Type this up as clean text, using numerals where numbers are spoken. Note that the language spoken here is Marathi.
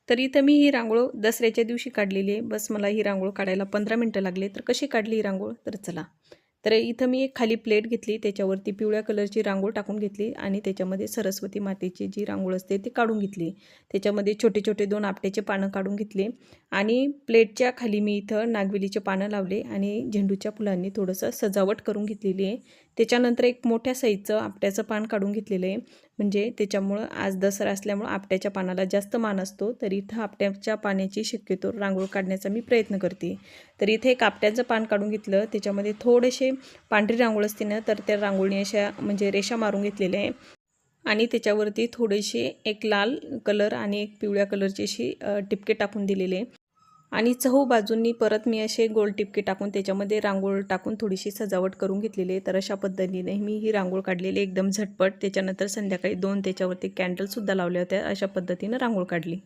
तर इथं मी ही रांगोळ दसऱ्याच्या दिवशी काढलेली आहे. बस मला ही रांगोळ काढायला 15 मिनटं लागले. तर कशी काढली ही रांगोळ तर चला. तर इथं मी एक खाली प्लेट घेतली, त्याच्यावरती पिवळ्या कलरची रांगोळ टाकून घेतली आणि त्याच्यामध्ये सरस्वती मातेची जी रांगोळ असते ती काढून घेतली. त्याच्यामध्ये छोटे छोटे 2 आपट्याचे पानं काढून घेतले आणि प्लेटच्या खाली मी इथं नागवेलीचे पानं लावले आणि झेंडूच्या फुलांनी थोडंसं सजावट करून घेतलेली आहे. त्याच्यानंतर एक मोठ्या साईजचं आपट्याचं पान काढून घेतलेलं आहे. म्हणजे त्याच्यामुळं आज दसरा असल्यामुळं आपट्याच्या पानाला जास्त मान असतो. तर इथं आपट्याच्या पाण्याची शक्यतो रांगोळ काढण्याचा मी प्रयत्न करते. तर इथे एक आपट्याचं पान काढून घेतलं, त्याच्यामध्ये थोडेसे पांढरी रांगोळ असते ना, तर त्या रांगोळीने अशा म्हणजे रेषा मारून घेतलेल्या आहे आणि त्याच्यावरती थोडेसे एक लाल कलर आणि एक पिवळ्या कलरची अशी टिपके टाकून दिलेले आहे आणि चहू बाजूंनी परत मी असे गोल टिपके टाकून त्याच्यामध्ये रांगोळ टाकून थोडीशी सजावट करून घेतलेली आहे. तर अशा पद्धतीने मी ही रांगोळ काढलेली एकदम झटपट. त्याच्यानंतर संध्याकाळी 2 त्याच्यावरती कॅन्डलसुद्धा लावल्या होत्या. अशा पद्धतीनं रांगोळ काढली.